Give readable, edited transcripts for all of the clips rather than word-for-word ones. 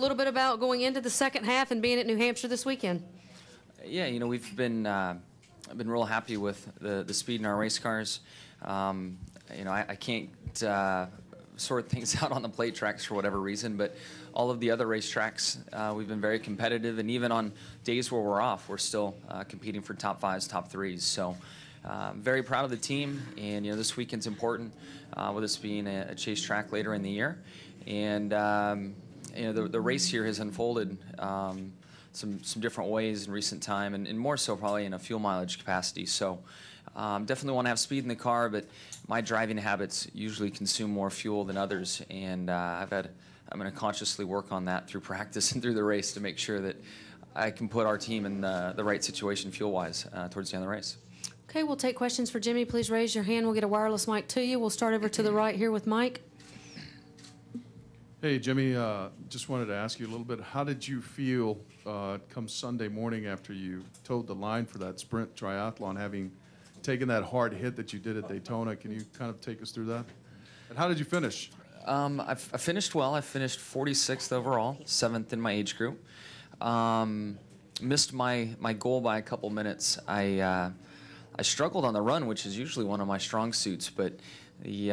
little bit about going into the second half and being at New Hampshire this weekend. Yeah, you know, we've been real happy with the speed in our race cars. You know, I can't sort things out on the plate tracks for whatever reason, but all of the other racetracks, we've been very competitive, and even on days where we're off, we're still competing for top fives, top threes. So very proud of the team, and you know, this weekend's important with us being a chase track later in the year. And you know, the race here has unfolded some different ways in recent time, and more so probably in a fuel mileage capacity. So definitely want to have speed in the car, but my driving habits usually consume more fuel than others, and I'm going to consciously work on that through practice and through the race to make sure that I can put our team in the right situation fuel-wise towards the end of the race. Okay, we'll take questions for Jimmie. Please raise your hand. We'll get a wireless mic to you. We'll start over to the right here with Mike. Hey, Jimmie, just wanted to ask you a little bit, how did you feel come Sunday morning after you towed the line for that sprint triathlon, having taken that hard hit that you did at Daytona? Can you kind of take us through that? And how did you finish? I finished well. I finished 46th overall, 7th in my age group. Missed my goal by a couple minutes. I struggled on the run, which is usually one of my strong suits, but the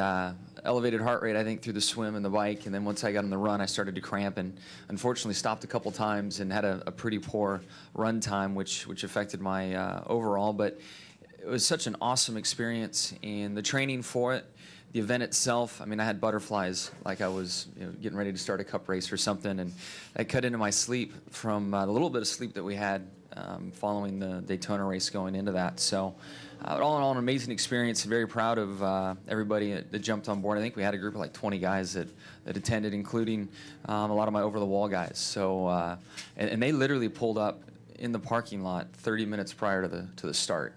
elevated heart rate, I think, through the swim and the bike, and then once I got on the run, I started to cramp, and unfortunately stopped a couple times and had a pretty poor run time, which affected my overall. But it was such an awesome experience, and the training for it, the event itself, I mean, I had butterflies like I was, you know, getting ready to start a cup race or something, and that cut into my sleep from the little bit of sleep that we had following the Daytona race going into that. So all in all, an amazing experience, and very proud of everybody that jumped on board. I think we had a group of like 20 guys that attended, including a lot of my over-the-wall guys. So and they literally pulled up in the parking lot 30 minutes prior to the start.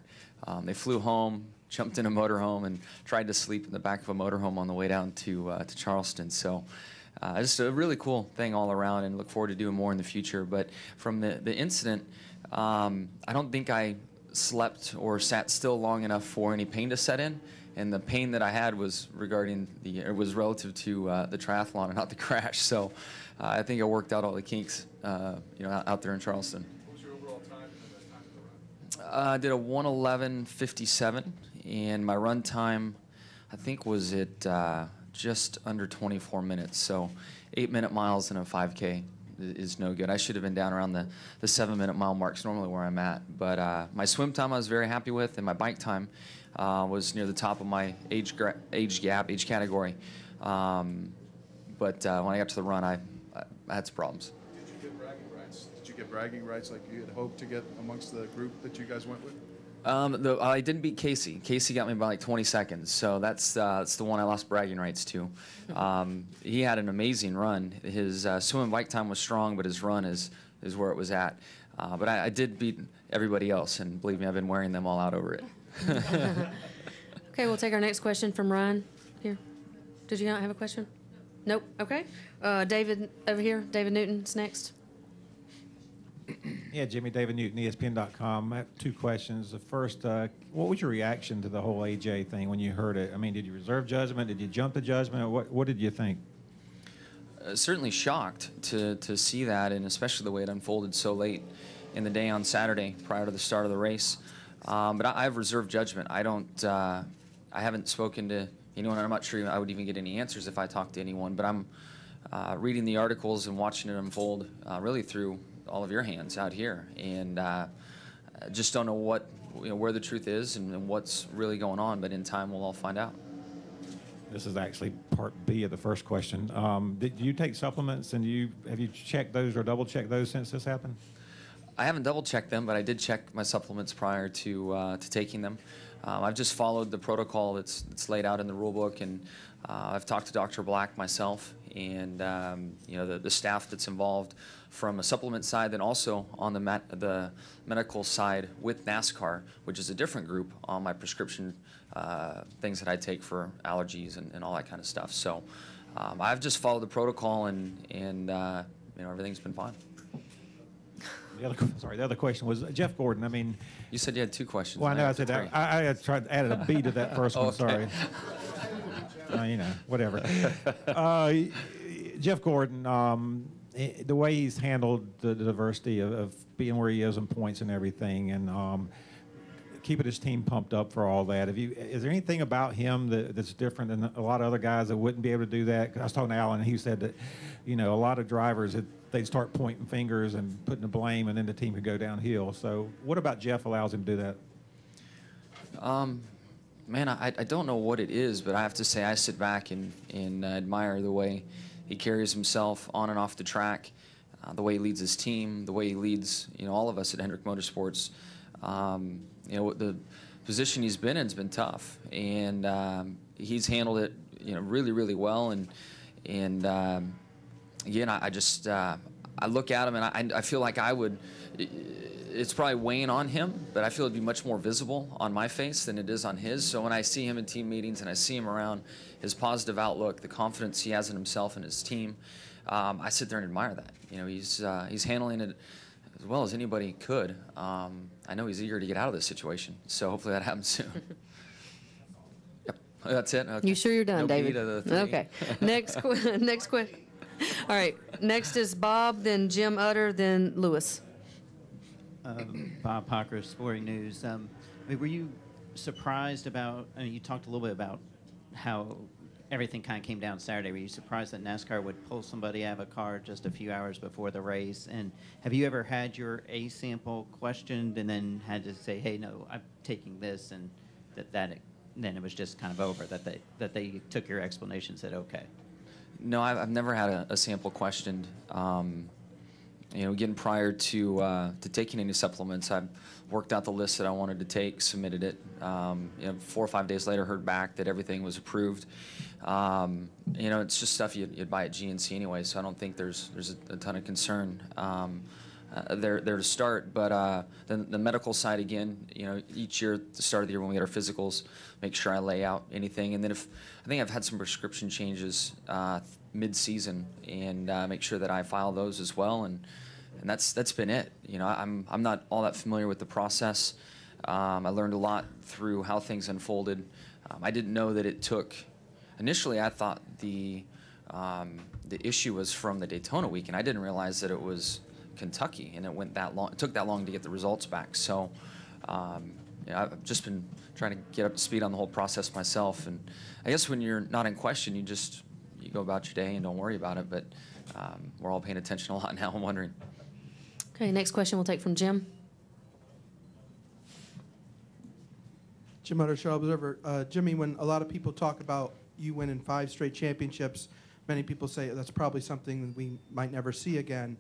They flew home, jumped in a motorhome, and tried to sleep in the back of a motorhome on the way down to Charleston. So just a really cool thing all around, and look forward to doing more in the future. But from the incident, I don't think I slept or sat still long enough for any pain to set in. And the pain that I had was relative to the triathlon and not the crash. So I think I worked out all the kinks, you know, out there in Charleston. What was your overall time and the time of the run? I did a 1:11:57, and my run time, I think, was at just under 24 minutes. So 8-minute miles in a 5K is no good. I should have been down around the 7-minute mile marks, normally where I'm at. But my swim time I was very happy with, and my bike time was near the top of my age category. But when I got to the run, I had some problems. Did you get bragging rights? Did you get bragging rights like you had hoped to get amongst the group that you guys went with? I didn't beat Casey. Casey got me by like 20 seconds, so that's the one I lost bragging rights to. He had an amazing run. His swim and bike time was strong, but his run is where it was at. But I did beat everybody else, and believe me, I've been wearing them all out over it. Okay, we'll take our next question from Ryan here. Did you not have a question? Nope. Okay. David over here. David Newton's next. Yeah, Jimmie, David Newton, ESPN.com. I have two questions. The first, what was your reaction to the whole AJ thing when you heard it? I mean, did you reserve judgment? Did you jump to judgment? What did you think? Certainly shocked to see that, and especially the way it unfolded so late in the day on Saturday prior to the start of the race. But I've reserved judgment. I haven't spoken to anyone. I'm not sure I would even get any answers if I talked to anyone. But I'm reading the articles and watching it unfold really through all of your hands out here, and just don't know where the truth is and what's really going on. But in time, we'll all find out. This is actually part B of the first question. Did you take supplements, and have you checked those or double checked those since this happened? I haven't double checked them, but I did check my supplements prior to taking them. I've just followed the protocol that's laid out in the rule book, and I've talked to Dr. Black myself, and you know, the staff that's involved from a supplement side, then also on the medical side with NASCAR, which is a different group on my prescription things that I take for allergies and all that kind of stuff. So I've just followed the protocol, and you know, everything's been fine. The other question was Jeff Gordon. I mean, you said you had two questions. Well, I know I said that. I had tried added a B to that first one. Okay. Sorry. You know, whatever. Jeff Gordon. the way he's handled the diversity of being where he is in points and everything, and keeping his team pumped up for all that. Is there anything about him that's different than a lot of other guys that wouldn't be able to do that? 'Cause I was talking to Alan, and he said that, a lot of drivers, they'd start pointing fingers and putting the blame, and then the team could go downhill. So what about Jeff allows him to do that? Man, I don't know what it is, but I have to say I sit back and admire the way he carries himself on and off the track, the way he leads his team, the way he leads all of us at Hendrick Motorsports. The position he's been in has been tough, and he's handled it really, really well. And again, I look at him and I feel like I would. It's probably weighing on him, but I feel it'd be much more visible on my face than it is on his. So when I see him in team meetings and I see him around, his positive outlook, the confidence he has in himself and his team, I sit there and admire that. He's handling it as well as anybody could. I know he's eager to get out of this situation, so hopefully that happens soon. Yep, that's it. Okay. You sure you're done, No David? beat of the three. Okay. Next question. All right. Next is Bob, then Jim Utter, then Lewis. Bob Pocker, Sporting News. Were you surprised about, you talked a little bit about how everything kind of came down Saturday. Were you surprised that NASCAR would pull somebody out of a car just a few hours before the race? And have you ever had your A sample questioned and then had to say, hey, no, I'm taking this, and then it was just kind of over, that they took your explanation and said, okay? No, I've never had a sample questioned. Again, prior to taking any supplements, I worked out the list that I wanted to take, submitted it. 4 or 5 days later, heard back that everything was approved. It's just stuff you'd buy at GNC anyway, so I don't think there's a ton of concern there to start. But then the medical side, again, each year at the start of the year when we get our physicals, make sure I lay out anything. And then I think I've had some prescription changes mid-season, and make sure that I file those as well. And that's been it. I'm not all that familiar with the process. I learned a lot through how things unfolded. I didn't know that it took. Initially, I thought the issue was from the Daytona week, and I didn't realize that it was Kentucky, and it took that long to get the results back. So I've just been trying to get up to speed on the whole process myself. And I guess when you're not in question, you go about your day and don't worry about it. But we're all paying attention a lot now. I'm wondering. Okay, next question we'll take from Jim. Jim Utter, Show Observer. Jimmie, when a lot of people talk about you winning 5 straight championships, many people say that's probably something we might never see again.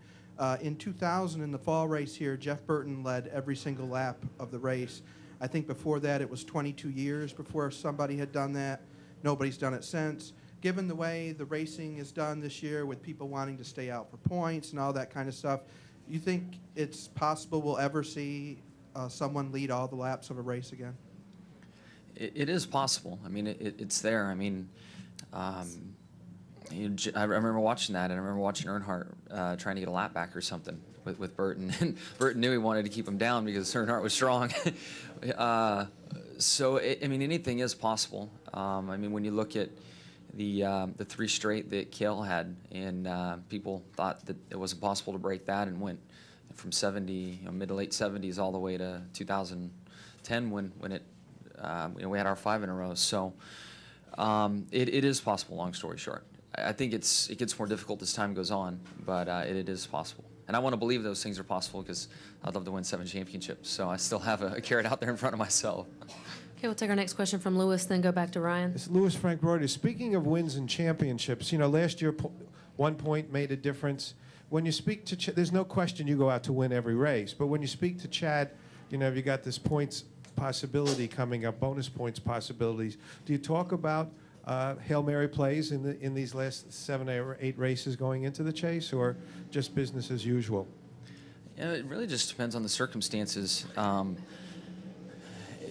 In 2000, in the fall race here, Jeff Burton led every single lap of the race. I think before that it was 22 years before somebody had done that. Nobody's done it since. Given the way the racing is done this year with people wanting to stay out for points and all that kind of stuff, you think it's possible we'll ever see someone lead all the laps of a race again? It is possible. I mean, it's there. I mean, I remember watching that, and I remember watching Earnhardt trying to get a lap back or something with Burton. And Burton knew he wanted to keep him down because Earnhardt was strong. So, anything is possible. When you look at the 3 straight that Cale had, and people thought that it wasn't possible to break that, and went from 70, mid to late 70s, all the way to 2010 when it we had our 5 in a row. So it is possible. Long story short, I think it gets more difficult as time goes on, but it is possible. And I want to believe those things are possible because I'd love to win 7 championships. So I still have a carrot out there in front of myself. Okay, we'll take our next question from Lewis, then go back to Ryan. It's Lewis Frank Reuters. Speaking of wins and championships, last year 1 point made a difference. When you speak to there's no question you go out to win every race, but when you speak to Chad, you got this points possibility coming up, bonus points possibilities. Do you talk about Hail Mary plays in these last 7 or 8 races going into the chase, or just business as usual? It really just depends on the circumstances.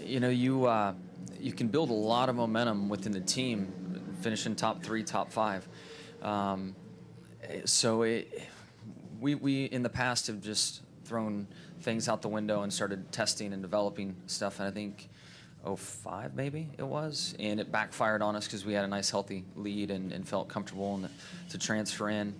You can build a lot of momentum within the team, finishing top 3, top 5. We in the past have just thrown things out the window and started testing and developing stuff. And I think 05 maybe it was, and it backfired on us because we had a nice healthy lead and felt comfortable to transfer in.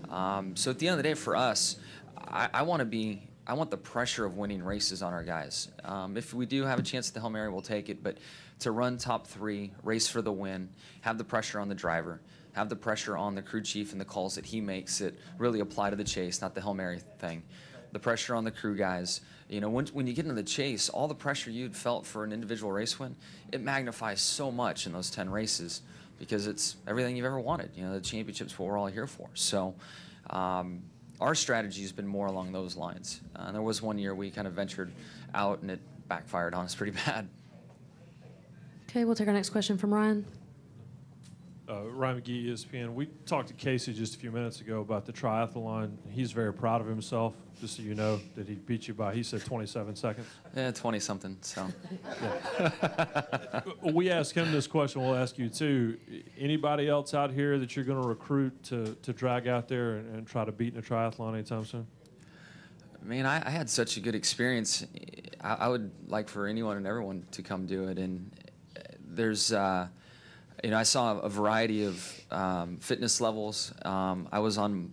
So at the end of the day, for us, I want the pressure of winning races on our guys. If we do have a chance at the Hail Mary, we'll take it. But to run top 3, race for the win, have the pressure on the driver, have the pressure on the crew chief and the calls that he makes that really apply to the chase, not the Hail Mary thing. The pressure on the crew guys. You know, when you get into the chase, all the pressure you'd felt for an individual race win, it magnifies so much in those 10 races because it's everything you've ever wanted. You know, the championship's what we're all here for. So our strategy has been more along those lines. There was one year we kind of ventured out and it backfired on us pretty bad. Okay, we'll take our next question from Ryan. Ryan McGee, ESPN. We talked to Casey just a few minutes ago about the triathlon. He's very proud of himself, just so you know, that he beat you by, he said 27 seconds. Yeah, 20-something, so. Yeah. We asked him this question, we'll ask you too. Anybody else out here that you're going to recruit to drag out there and try to beat in a triathlon anytime soon? Man, I had such a good experience. I would like for anyone and everyone to come do it. And there's, you know, I saw a variety of fitness levels. I was on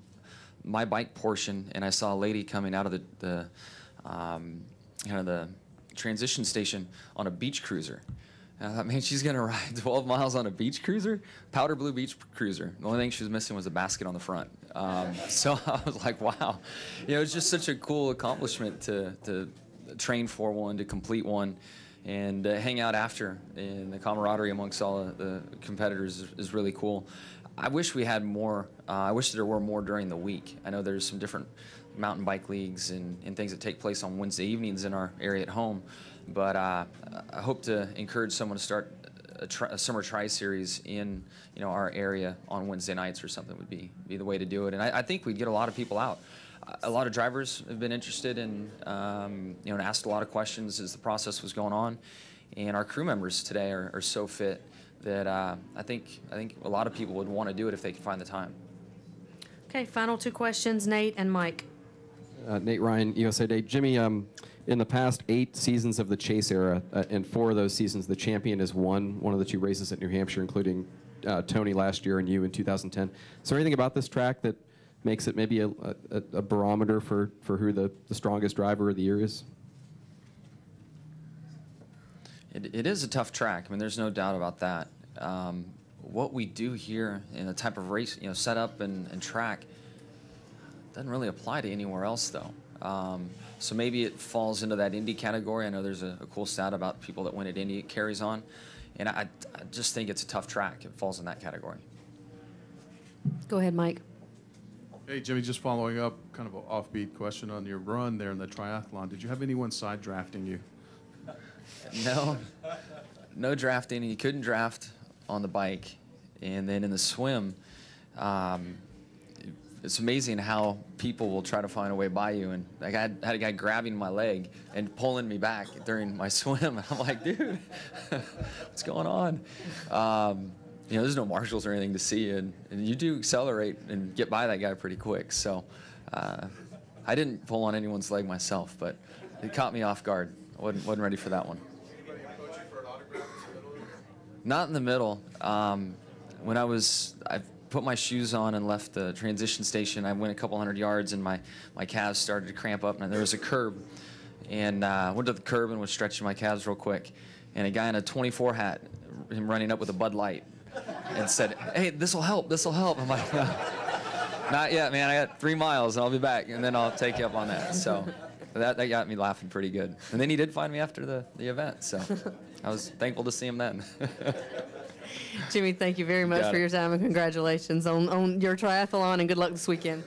my bike portion, and I saw a lady coming out of the transition station on a beach cruiser. And I thought, man, she's gonna ride 12 miles on a beach cruiser, powder blue beach cruiser. The only thing she was missing was a basket on the front. So I was like, wow, you know, it's just such a cool accomplishment to train for one, to complete one. And hang out after, and the camaraderie amongst all the competitors is really cool. I wish we had more. I wish there were more during the week. I know there's some different mountain bike leagues and things that take place on Wednesday evenings in our area at home. But I hope to encourage someone to start a summer tri-series in our area on Wednesday nights or something would be the way to do it. And I think we'd get a lot of people out. A lot of drivers have been interested in, and asked a lot of questions as the process was going on. And our crew members today are so fit that I think a lot of people would want to do it if they could find the time. Okay, final 2 questions, Nate and Mike. Nate Ryan, USA Today. Jimmie, in the past 8 seasons of the Chase era, in 4 of those seasons, the champion has won one of the 2 races at New Hampshire, including Tony last year and you in 2010. Is there anything about this track that makes it maybe a barometer for who the strongest driver of the year is? It is a tough track. I mean, there's no doubt about that. What we do here in the type of race, setup and track, doesn't really apply to anywhere else, though. So maybe it falls into that Indy category. I know there's a cool stat about people that win at Indy, it carries on. And I just think it's a tough track. It falls in that category. Go ahead, Mike. Hey, Jimmie, just following up, kind of an offbeat question on your run there in the triathlon. Did you have anyone side drafting you? No drafting. You couldn't draft on the bike. And then in the swim, it's amazing how people will try to find a way by you. And I had a guy grabbing my leg and pulling me back during my swim. I'm like, dude, what's going on? There's no marshals or anything to see, and you do accelerate and get by that guy pretty quick. So I didn't pull on anyone's leg myself, but it caught me off guard. I wasn't ready for that one. Anybody approach you for an autograph in the middle? Not in the middle. When I put my shoes on and left the transition station, I went a couple hundred yards, and my calves started to cramp up, and there was a curb. And I went to the curb and was stretching my calves real quick. And a guy in a 24 hat, him running up with a Bud Light, and said, "Hey, this'll help, this'll help." I'm like, "No, not yet, man. I got 3 miles, and I'll be back, and then I'll take you up on that." So that got me laughing pretty good. And then he did find me after the event, so I was thankful to see him then. Jimmie, thank you very much for your time, and congratulations on your triathlon, and good luck this weekend.